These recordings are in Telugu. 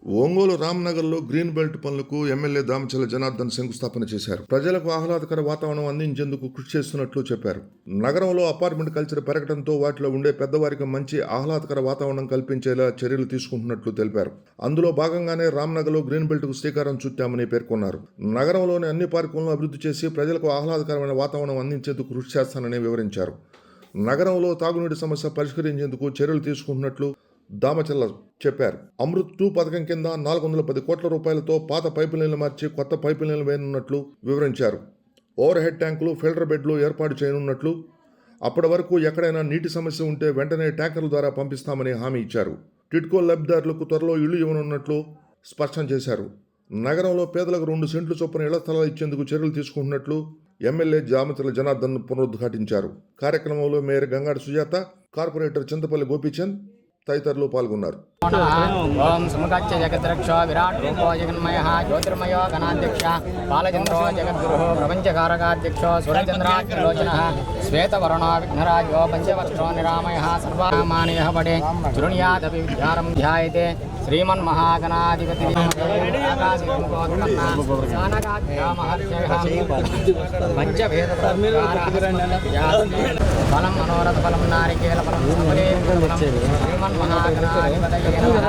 ఒంగోలు రామ్నగర్లో గ్రీన్ బెల్ట్ పనులకు ఎమ్మెల్యే దామచల జనార్దన్ శంకుస్థాపన చేశారు. ప్రజలకు ఆహ్లాదకర వాతావరణం అందించేందుకు కృషి చేస్తున్నట్లు చెప్పారు. నగరంలో అపార్ట్మెంట్ కల్చర్ పెరగడంతో వాటిలో ఉండే పెద్దవారికి మంచి ఆహ్లాదకర వాతావరణం కల్పించేలా చర్యలు తీసుకుంటున్నట్లు తెలిపారు. అందులో భాగంగానే రామ్నగర్లో గ్రీన్ బెల్ట్ కు శ్రీకారం చుట్టామని పేర్కొన్నారు. నగరంలోని అన్ని పార్కులను అభివృద్ధి చేసి ప్రజలకు ఆహ్లాదకరమైన వాతావరణం అందించేందుకు కృషి చేస్తానని వివరించారు. నగరంలో తాగునీటి సమస్య పరిష్కరించేందుకు చర్యలు తీసుకుంటున్నట్లు దామచల్ల చెప్పారు. అమృత్ 2 పథకం కింద 410 కోట్ల రూపాయలతో పాత పైపులైన్లు మార్చి కొత్త పైపులైన్లు వేయనున్నట్లు వివరించారు. ఓవర్ హెడ్ ట్యాంకులు, ఫిల్టర్ బెడ్లు ఏర్పాటు చేయనున్నట్లు, అప్పటి వరకు ఎక్కడైనా నీటి సమస్య ఉంటే వెంటనే ట్యాంకర్ల ద్వారా పంపిస్తామని హామీ ఇచ్చారు. టిడ్కో లబ్ధిదారులకు త్వరలో ఇళ్లు ఇవ్వనున్నట్లు స్పష్టం చేశారు. నగరంలో పేదలకు 2 సెంట్లు చొప్పున ఇళ్ల స్థలాలు ఇచ్చేందుకు చర్యలు తీసుకుంటున్నట్లు ఎమ్మెల్యే దామచల జనార్దన్ పునరుద్ఘాటించారు. కార్యక్రమంలో మేయర్ గంగాడి సుజాత, కార్పొరేటర్ చింతపల్లి గోపీచంద్ తదితరులు పాల్గొన్నారు. ఓం సముఖాచ్య జగద్రక్షో విరాట్ రూపో జగన్మయ జ్యోతిర్మయో గణాధ్యక్ష బాలచంద్రో జగద్గురు ప్రపంచకారకాధ్యక్షో సూర్యచంద్రాగ్నిలోచన శ్వేతవరుణో విఘ్నరాజో పంచవర్షో నిరామయ సర్వమానయ పడే శృణ్యాదపి విద్యారం ధ్యాయతే శ్రీమన్మహాగణాధిపతి పంచభేద ఫలం మనోరథ ఫలం నారికేల ఫలం శ్రీమన్మహాగణాధిపతయే నమః.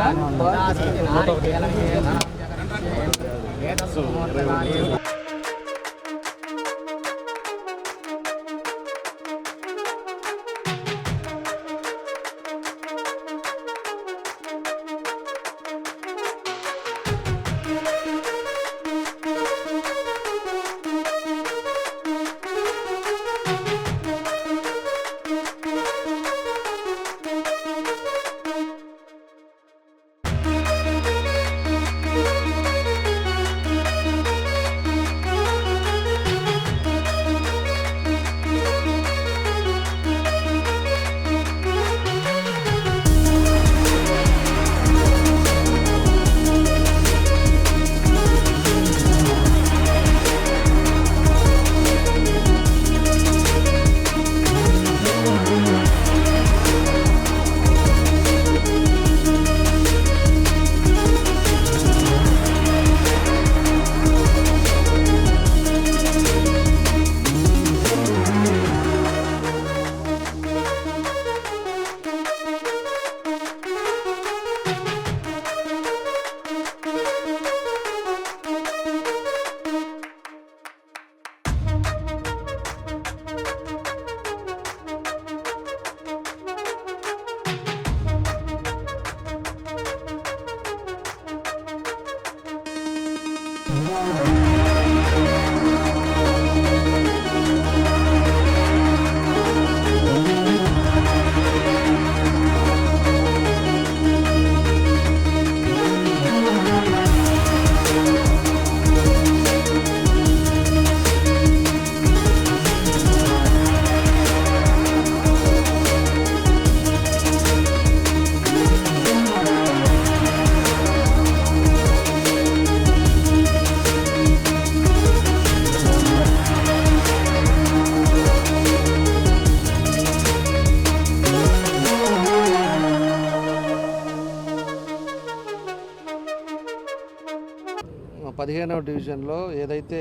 పదిహేనవ డివిజన్లో ఏదైతే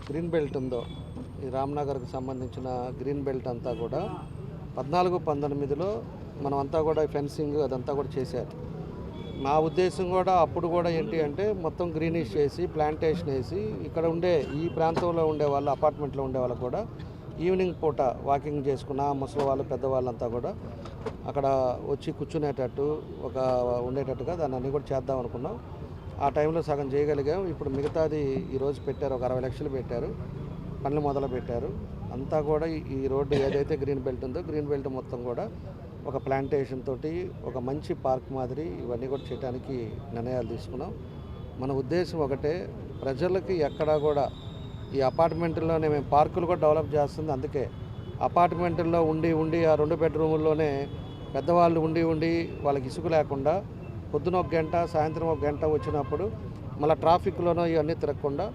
గ్రీన్ బెల్ట్ ఉందో ఈ రామ్నగర్కి సంబంధించిన గ్రీన్ బెల్ట్ అంతా కూడా 14-19లో మనం అంతా కూడా ఫెన్సింగ్ అదంతా కూడా చేశారు. నా ఉద్దేశం కూడా అప్పుడు కూడా ఏంటి అంటే మొత్తం గ్రీనిష్ చేసి ప్లాంటేషన్ వేసి ఇక్కడ ఉండే ఈ ప్రాంతంలో ఉండే వాళ్ళు అపార్ట్మెంట్లో ఉండే వాళ్ళకు కూడా ఈవినింగ్ పూట వాకింగ్ చేసుకున్న ముసలి వాళ్ళు పెద్దవాళ్ళంతా కూడా అక్కడ వచ్చి కూర్చునేటట్టు ఒక ఉండేటట్టుగా దాన్ని అన్నీ కూడా చేద్దాం అనుకున్నాం. ఆ టైంలో సగం చేయగలిగాం. ఇప్పుడు మిగతాది ఈరోజు పెట్టారు, ఒక 60 లక్షలు పెట్టారు, పనులు మొదలు పెట్టారు. అంతా కూడా ఈ రోడ్డు ఏదైతే గ్రీన్ బెల్ట్ ఉందో గ్రీన్ బెల్ట్ మొత్తం కూడా ఒక ప్లాంటేషన్ తోటి ఒక మంచి పార్క్ మాదిరి ఇవన్నీ కూడా చేయడానికి నిర్ణయాలు తీసుకున్నాం. మన ఉద్దేశం ఒకటే, ప్రజలకి ఎక్కడా కూడా ఈ అపార్ట్మెంట్లోనే మేము పార్కులు కూడా డెవలప్ చేస్తుంది. అందుకే అపార్ట్మెంట్లో ఉండి ఆ 2 బెడ్రూముల్లోనే పెద్దవాళ్ళు ఉండి వాళ్ళకి ఇసుక లేకుండా పొద్దున 1 గంట సాయంత్రం 1 గంట వచ్చినప్పుడు మళ్ళీ ట్రాఫిక్లోనో ఇవన్నీ తిరగకుండా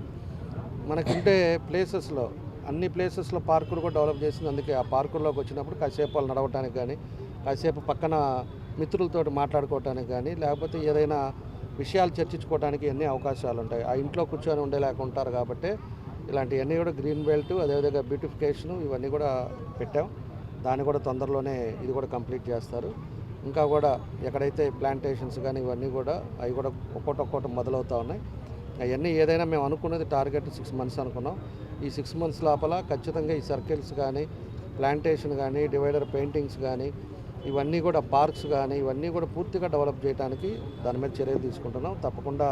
మనకుంటే ప్లేసెస్లో అన్ని ప్లేసెస్లో పార్కులు కూడా డెవలప్ చేసింది. అందుకే ఆ పార్కుల్లోకి వచ్చినప్పుడు కాసేపు వాళ్ళు నడవటానికి కానీ, కాసేపు పక్కన మిత్రులతో మాట్లాడుకోవటానికి కానీ, లేకపోతే ఏదైనా విషయాలు చర్చించుకోవడానికి ఎన్ని అవకాశాలు ఉంటాయి. ఆ ఇంట్లో కూర్చొని ఉండేలాగా ఉంటారు కాబట్టి ఇలాంటివన్నీ కూడా గ్రీన్ బెల్ట్, అదేవిధంగా బ్యూటిఫికేషను ఇవన్నీ కూడా పెట్టాం. దాన్ని కూడా తొందరలోనే ఇది కూడా కంప్లీట్ చేస్తారు. ఇంకా కూడా ఎక్కడైతే ప్లాంటేషన్స్ కానీ ఇవన్నీ కూడా అవి కూడా ఒక్కొక్కటి మొదలవుతూ ఉన్నాయి. అవన్నీ ఏదైనా మేము అనుకున్నది టార్గెట్ 6 months అనుకున్నాం. ఈ 6 months లోపల ఖచ్చితంగా ఈ సర్కిల్స్ కానీ, ప్లాంటేషన్ కానీ, డివైడర్ పెయింటింగ్స్ కానీ, ఇవన్నీ కూడా పార్క్స్ కానీ ఇవన్నీ కూడా పూర్తిగా డెవలప్ చేయడానికి దాని మీద చర్యలు తీసుకుంటున్నాం. తప్పకుండా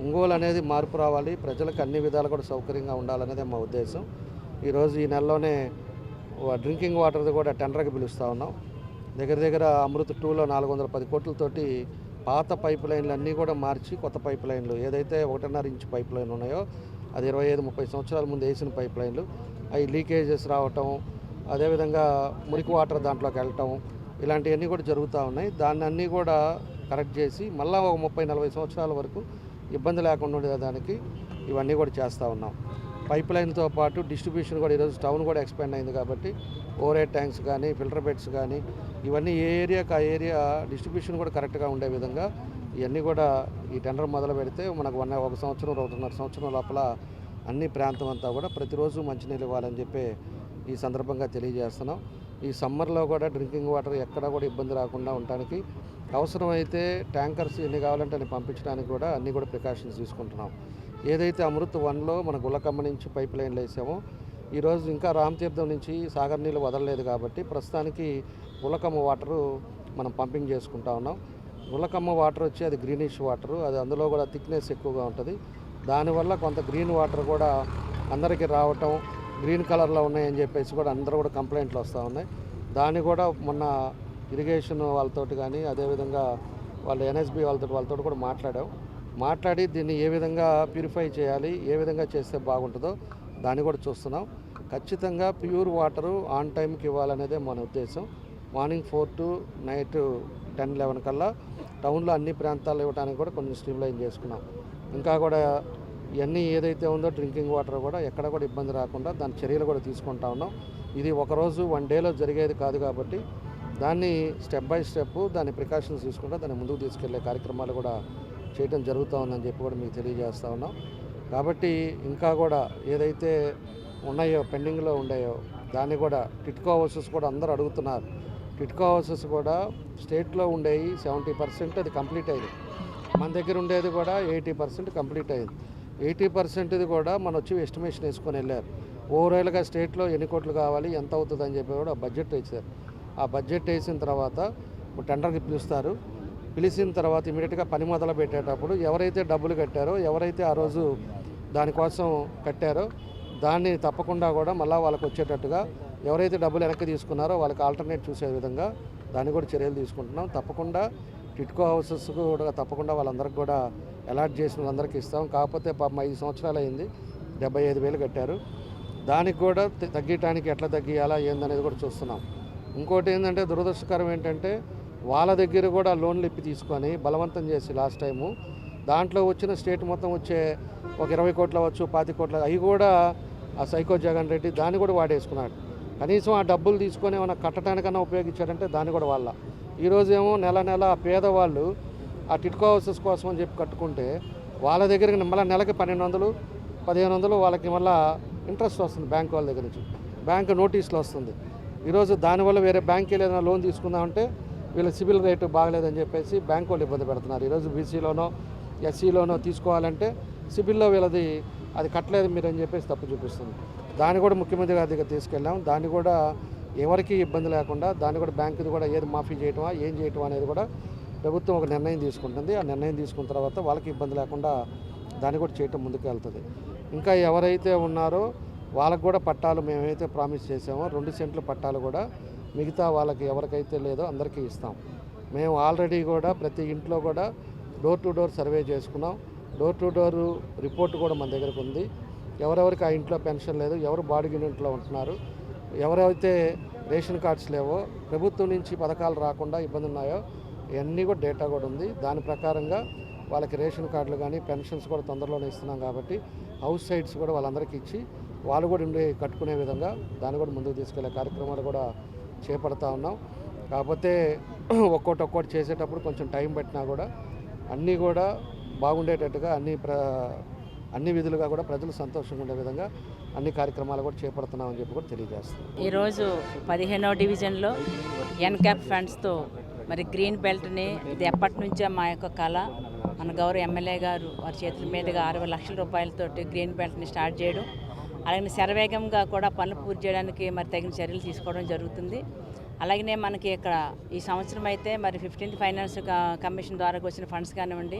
ఒంగోలు అనేది మార్పు రావాలి, ప్రజలకు అన్ని విధాలు కూడా సౌకర్యంగా ఉండాలనేదే మా ఉద్దేశం. ఈరోజు ఈ నెలలోనే డ్రింకింగ్ వాటర్ది కూడా టెండర్కి పిలుస్తూ ఉన్నాం. దగ్గర అమృత్ 2లో 410 కోట్లతోటి పాత పైప్ లైన్లు అన్నీ కూడా మార్చి కొత్త పైప్ లైన్లు ఏదైతే 1.5 ఇంచ్ పైప్ లైన్ ఉన్నాయో అది 25-30 సంవత్సరాల ముందు వేసిన పైప్ లైన్లు అవి లీకేజెస్ రావటం, అదేవిధంగా మురికి వాటర్ దాంట్లోకి వెళ్ళటం ఇలాంటివన్నీ కూడా జరుగుతూ ఉన్నాయి. దాన్ని అన్నీ కూడా కరెక్ట్ చేసి మళ్ళీ ఒక 30-40 సంవత్సరాల వరకు ఇబ్బంది లేకుండా ఉండేదానికి ఇవన్నీ కూడా చేస్తూ ఉన్నాం. పైప్ లైన్తో పాటు డిస్ట్రిబ్యూషన్ కూడా ఈరోజు టౌన్ కూడా ఎక్స్పాండ్ అయింది కాబట్టి ఓవర్ హెడ్ ట్యాంక్స్ కానీ, ఫిల్టర్ బెడ్స్ కానీ ఇవన్నీ ఏ ఏరియాకి ఆ ఏరియా డిస్ట్రిబ్యూషన్ కూడా కరెక్ట్గా ఉండే విధంగా ఇవన్నీ కూడా ఈ టెండర్ మొదలు పెడితే మనకు 1 సంవత్సరం 1.5 సంవత్సరం లోపల అన్ని ప్రాంతం అంతా కూడా ప్రతిరోజు మంచినీళ్ళు ఇవ్వాలని చెప్పి ఈ సందర్భంగా తెలియజేస్తున్నాం. ఈ సమ్మర్లో కూడా డ్రింకింగ్ వాటర్ ఎక్కడా కూడా ఇబ్బంది రాకుండా ఉండడానికి అవసరమైతే ట్యాంకర్స్ ఎన్ని కావాలంటే అన్ని పంపించడానికి కూడా అన్నీ కూడా ప్రికాషన్స్ తీసుకుంటున్నాం. ఏదైతే అమృత్ 1లో మన గుల్లకమ్మ నుంచి పైప్ లైన్లు వేసామో ఈరోజు ఇంకా రామతీర్థం నుంచి సాగర్ నీళ్ళు వదలలేదు కాబట్టి ప్రస్తుతానికి గుల్లకమ్మ వాటరు మనం పంపింగ్ చేసుకుంటా ఉన్నాం. గుల్లకమ్మ వాటర్ వచ్చి అది గ్రీనిష్ వాటరు, అది అందులో కూడా థిక్నెస్ ఎక్కువగా ఉంటుంది. దానివల్ల కొంత గ్రీన్ వాటర్ కూడా అందరికీ రావటం, గ్రీన్ కలర్లో ఉన్నాయని చెప్పేసి కూడా అందరూ కూడా కంప్లైంట్లు వస్తూ ఉన్నాయి. దాన్ని కూడా మొన్న ఇరిగేషన్ వాళ్ళతోటి కానీ అదేవిధంగా వాళ్ళ ఎన్ఎస్బి వాళ్ళతో కూడా మాట్లాడి దీన్ని ఏ విధంగా ప్యూరిఫై చేయాలి, ఏ విధంగా చేస్తే బాగుంటుందో దాన్ని కూడా చూస్తున్నాం. ఖచ్చితంగా ప్యూర్ వాటరు ఆన్ టైంకి ఇవ్వాలనేదే మన ఉద్దేశం. మార్నింగ్ 4 to నైట్ 10-11 కల్లా టౌన్లో అన్ని ప్రాంతాల్లో ఇవ్వడానికి కూడా కొంచెం స్ట్రీమ్లైన్ చేసుకున్నాం. ఇంకా కూడా ఇవన్నీ ఏదైతే ఉందో డ్రింకింగ్ వాటర్ కూడా ఎక్కడ కూడా ఇబ్బంది రాకుండా దాని చర్యలు కూడా తీసుకుంటా ఉన్నాం. ఇది ఒకరోజు 1 డేలో జరిగేది కాదు కాబట్టి దాన్ని స్టెప్ బై స్టెప్ దాన్ని ప్రికాషన్స్ తీసుకుంటా దాన్ని ముందుకు తీసుకెళ్లే కార్యక్రమాలు కూడా చేయడం జరుగుతూ ఉందని చెప్పి కూడా మీకు తెలియజేస్తూ ఉన్నాం. కాబట్టి ఇంకా కూడా ఏదైతే ఉన్నాయో పెండింగ్లో ఉన్నాయో దాన్ని కూడా టిట్కో హౌసెస్ కూడా అందరూ అడుగుతున్నారు. టిట్కో హౌసెస్ కూడా స్టేట్లో ఉండేవి 70% అది కంప్లీట్ అయింది. మన దగ్గర ఉండేది కూడా 80% కంప్లీట్ అయింది. 80%ది కూడా మనం వచ్చి ఎస్టిమేషన్ వేసుకొని వెళ్ళారు. ఓవరాల్గా స్టేట్లో ఎన్ని కోట్లు కావాలి, ఎంత అవుతుందని చెప్పి కూడా బడ్జెట్ వేసారు. ఆ బడ్జెట్ వేసిన తర్వాత టెండర్కి పిలిచిన తర్వాత ఇమీడియట్గా పని మొదలు పెట్టేటప్పుడు ఎవరైతే డబ్బులు కట్టారో, ఎవరైతే ఆ రోజు దానికోసం కట్టారో దాన్ని తప్పకుండా కూడా మళ్ళీ వాళ్ళకి వచ్చేటట్టుగా ఎవరైతే డబ్బులు వెనక్కి తీసుకున్నారో వాళ్ళకి ఆల్టర్నేట్ చూసే విధంగా దాన్ని కూడా చర్యలు తీసుకుంటున్నాం. తప్పకుండా టిట్కో హౌసెస్ కూడా తప్పకుండా వాళ్ళందరికీ కూడా అలాట్ చేసిన వాళ్ళందరికీ ఇస్తాం. కాకపోతే పాపం 5 సంవత్సరాలు అయింది, 75,000 కట్టారు. దానికి కూడా తగ్గించడానికి ఎట్లా తగ్గియాలా ఏందనేది కూడా చూస్తున్నాం. ఇంకోటి ఏంటంటే దురదృష్టకరం ఏంటంటే వాళ్ళ దగ్గర కూడా లోన్లు ఇప్పి తీసుకొని బలవంతం చేసి లాస్ట్ టైము దాంట్లో వచ్చిన స్టేట్ మొత్తం వచ్చే ఒక 20 కోట్లు అవ్వచ్చు, 25 కోట్లు అవి కూడా ఆ సైకో జగన్ రెడ్డి దాన్ని కూడా వాడేసుకున్నాడు. కనీసం ఆ డబ్బులు తీసుకొని ఏమైనా కట్టడానికన్నా ఉపయోగించాడంటే దాన్ని కూడా వాళ్ళ ఈరోజేమో నెల పేదవాళ్ళు ఆ టిట్కో హౌసెస్ కోసం అని చెప్పి కట్టుకుంటే వాళ్ళ దగ్గరికి మళ్ళీ నెలకి 1,200-1,500 వాళ్ళకి మళ్ళీ ఇంట్రెస్ట్ వస్తుంది బ్యాంక్ వాళ్ళ దగ్గర నుంచి, బ్యాంక్ నోటీసులు వస్తుంది. ఈరోజు దానివల్ల వేరే బ్యాంక్కి ఏదైనా లోన్ తీసుకుందామంటే వీళ్ళ సిబిల్ రేటు బాగలేదని చెప్పేసి బ్యాంక్ వాళ్ళు ఇబ్బంది పెడుతున్నారు. ఈరోజు బీసీలోనో ఎస్సీలోనో తీసుకోవాలంటే సిబిల్లో వీళ్ళది అది కట్టలేదు మీరు అని చెప్పేసి తప్పు చూపిస్తుంది. దాన్ని కూడా ముఖ్యమంత్రి గారి దగ్గర తీసుకెళ్ళాం. దాన్ని కూడా ఎవరికి ఇబ్బంది లేకుండా దాన్ని కూడా బ్యాంకుది కూడా ఏది మాఫీ చేయటమా ఏం చేయటం అనేది కూడా ప్రభుత్వం ఒక నిర్ణయం తీసుకుంటుంది. ఆ నిర్ణయం తీసుకున్న తర్వాత వాళ్ళకి ఇబ్బంది లేకుండా దాన్ని కూడా చేయటం ముందుకు వెళ్తుంది. ఇంకా ఎవరైతే ఉన్నారో వాళ్ళకు కూడా పట్టాలు మేమైతే ప్రామిస్ చేసామో 2 సెంట్ల పట్టాలు కూడా మిగతా వాళ్ళకి ఎవరికైతే లేదో అందరికీ ఇస్తాం. మేము ఆల్రెడీ కూడా ప్రతి ఇంట్లో కూడా డోర్ టు డోర్ సర్వే చేసుకున్నాం. డోర్ టు డోర్ రిపోర్ట్ కూడా మన దగ్గరకు ఉంది. ఎవరెవరికి ఆ ఇంట్లో పెన్షన్ లేదు, ఎవరు బాడిగ ఇంట్లో ఉంటున్నారు, ఎవరైతే రేషన్ కార్డ్స్ లేవో, ప్రభుత్వం నుంచి పథకాలు రాకుండా ఇబ్బంది ఉన్నాయో ఇవన్నీ కూడా డేటా కూడా ఉంది. దాని ప్రకారంగా వాళ్ళకి రేషన్ కార్డులు కానీ పెన్షన్స్ కూడా తొందరలోనే ఇస్తున్నాం కాబట్టి హౌస్ సైట్స్ కూడా వాళ్ళందరికీ ఇచ్చి వాళ్ళు కూడా ఉండి కట్టుకునే విధంగా దాన్ని కూడా ముందుకు తీసుకెళ్లే కార్యక్రమాలు కూడా చేపడతా ఉన్నాం. కాకపోతే ఒక్కోటి చేసేటప్పుడు కొంచెం టైం పట్టినా కూడా అన్నీ కూడా బాగుండేటట్టుగా అన్ని విధులుగా కూడా ప్రజలు సంతోషంగా ఉండే విధంగా అన్ని కార్యక్రమాలు కూడా చేపడుతున్నామని చెప్పి కూడా తెలియజేస్తున్నాం. ఈరోజు 15వ డివిజన్లో ఎన్క్యాప్ ఫండ్స్తో మరి గ్రీన్ బెల్ట్ని ఇది ఎప్పటి నుంచో మా యొక్క కళ, మన గౌరవ ఎమ్మెల్యే గారు వారి చేతుల మీదుగా 60 లక్షల రూపాయలతోటి గ్రీన్ బెల్ట్ని స్టార్ట్ చేయడం, అలాగే శరవేగంగా కూడా పనులు పూర్తి చేయడానికి మరి తగిన చర్యలు తీసుకోవడం జరుగుతుంది. అలాగనే మనకి ఇక్కడ ఈ సంవత్సరం అయితే మరి 15th ఫైనాన్స్ కమిషన్ ద్వారా వచ్చిన ఫండ్స్ కానివ్వండి,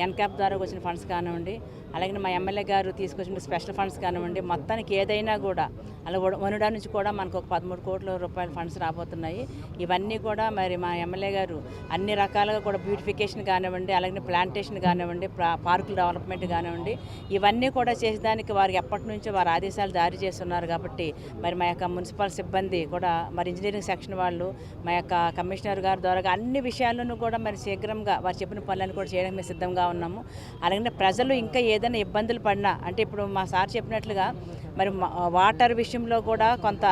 ఎన్క్యాప్ ద్వారా వచ్చిన ఫండ్స్ కానివ్వండి, అలాగే మా ఎమ్మెల్యే గారు తీసుకొచ్చిన స్పెషల్ ఫండ్స్ కానివ్వండి, మొత్తానికి ఏదైనా కూడా అలా వనుడా నుంచి కూడా మనకు ఒక 13 కోట్ల రూపాయల ఫండ్స్ రాబోతున్నాయి. ఇవన్నీ కూడా మరి మా ఎమ్మెల్యే గారు అన్ని రకాలుగా కూడా బ్యూటిఫికేషన్ కానివ్వండి, అలాగే ప్లాంటేషన్ కానివ్వండి, పార్కుల డెవలప్మెంట్ కానివ్వండి, ఇవన్నీ కూడా చేసేదానికి వారికి ఎప్పటి నుంచో వారు ఆదేశాలు జారీ చేస్తున్నారు. కాబట్టి మరి మా యొక్క మున్సిపల్ సిబ్బంది కూడా మరి ఇంజనీరింగ్ సెక్షన్ వాళ్ళు మా యొక్క కమిషనర్ గారి ద్వారా అన్ని విషయాలను కూడా మరి శీఘ్రంగా వారు చెప్పిన పనులను కూడా చేయడానికి మేము సిద్ధంగా ఉన్నాము. అలాగే ప్రజలు ఇంకా ఏదైనా ఇబ్బందులు పడినా, అంటే ఇప్పుడు మా సార్ చెప్పినట్లుగా మరి వాటర్ విషయంలో కూడా కొంత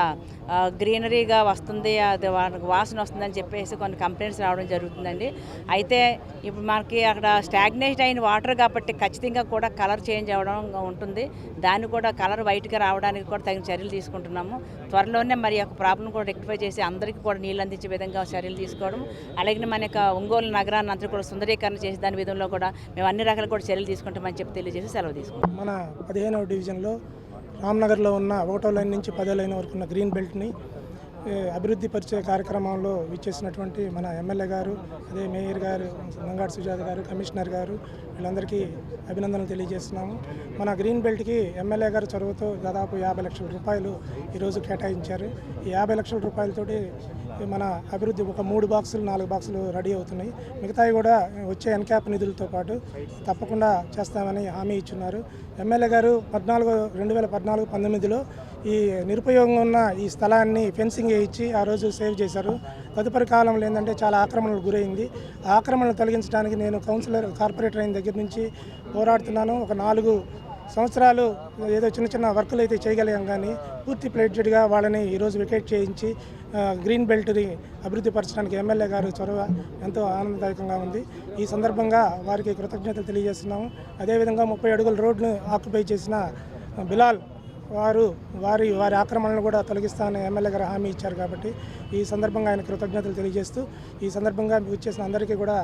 గ్రీనరీగా వస్తుంది, అది వాసన వస్తుందని చెప్పేసి కొన్ని కంప్లైంట్స్ రావడం జరుగుతుందండి. అయితే ఇప్పుడు మనకి అక్కడ స్టాగ్నేట్ అయిన వాటర్ కాబట్టి ఖచ్చితంగా కూడా కలర్ చేంజ్ అవ్వడం ఉంటుంది. దాన్ని కూడా కలర్ వైట్గా రావడానికి కూడా తగిన చర్యలు తీసుకుంటున్నాము. త్వరలోనే మరి యొక్క ప్రాబ్లం కూడా రెక్టిఫై చేసి అందరికీ కూడా నీళ్ళు అందించే విధంగా చర్యలు తీసుకోవడం, అలాగే మన యొక్క ఒంగోలు నగరాన్ని అంతా కూడా సుందరీకరణ చేసే దాని విధంలో కూడా మేము అన్ని రకాల కూడా చర్యలు తీసుకుంటామని చెప్పి తెలియజేసి సెలవు తీసుకుంటాం. మన 15వ డివిజన్లో రామ్నగర్లో ఉన్న 1వ లైన్ నుంచి 10వ లైన్ వరకు ఉన్న గ్రీన్ బెల్ట్ని అభివృద్ధి పరిచే కార్యక్రమంలో విచ్చేసినటువంటి మన ఎమ్మెల్యే గారు, అదే మేయర్ గారు, నంగాడు సుజాత గారు, కమిషనర్ గారు, వీళ్ళందరికీ అభినందనలు తెలియజేస్తున్నాము. మన గ్రీన్ బెల్ట్కి ఎమ్మెల్యే గారు చొరవతో దాదాపు 50 లక్షల రూపాయలు ఈరోజు కేటాయించారు. ఈ 50 లక్షల రూపాయలతోటి మన అభివృద్ధి ఒక 3 బాక్సులు 4 బాక్సులు రెడీ అవుతున్నాయి. మిగతాయి కూడా వచ్చే ఎన్క్యాప్ నిధులతో పాటు తప్పకుండా చేస్తామని హామీ ఇచ్చున్నారు. ఎమ్మెల్యే గారు 2014-19లో ఈ నిరుపయోగంగా ఉన్న ఈ స్థలాన్ని ఫెన్సింగ్ వేయించి ఆ రోజు సేవ్ చేశారు. తదుపరి కాలంలో ఏంటంటే చాలా ఆక్రమణలకు గురైంది. ఆ ఆక్రమణలు తొలగించడానికి నేను కార్పొరేటర్ అయిన దగ్గర నుంచి పోరాడుతున్నాను. ఒక 4 సంవత్సరాలు ఏదో చిన్న వర్కులు అయితే చేయగలిగాం, కానీ పూర్తి ప్లేటెడ్గా వాళ్ళని ఈరోజు వికెట్ చేయించి గ్రీన్ బెల్ట్ని అభివృద్ధి పరచడానికి ఎమ్మెల్యే గారు చొరవ ఎంతో ఆనందదాయకంగా ఉంది. ఈ సందర్భంగా వారికి కృతజ్ఞతలు తెలియజేస్తున్నాము. అదేవిధంగా 30 అడుగుల రోడ్ను ఆక్యుపై చేసిన బిలాల్ వారి ఆక్రమణను కూడా తొలగిస్తానని ఎమ్మెల్యే గారు హామీ ఇచ్చారు. కాబట్టి ఈ సందర్భంగా ఆయన కృతజ్ఞతలు తెలియజేస్తూ ఈ సందర్భంగా వచ్చేసిన అందరికీ కూడా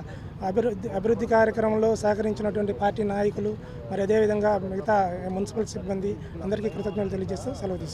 అభివృద్ధి కార్యక్రమంలో సహకరించినటువంటి పార్టీ నాయకులు, మరి అదేవిధంగా మిగతా మున్సిపల్ సిబ్బంది అందరికీ కృతజ్ఞతలు తెలియజేస్తూ సెలవు తీసుకుంటారు.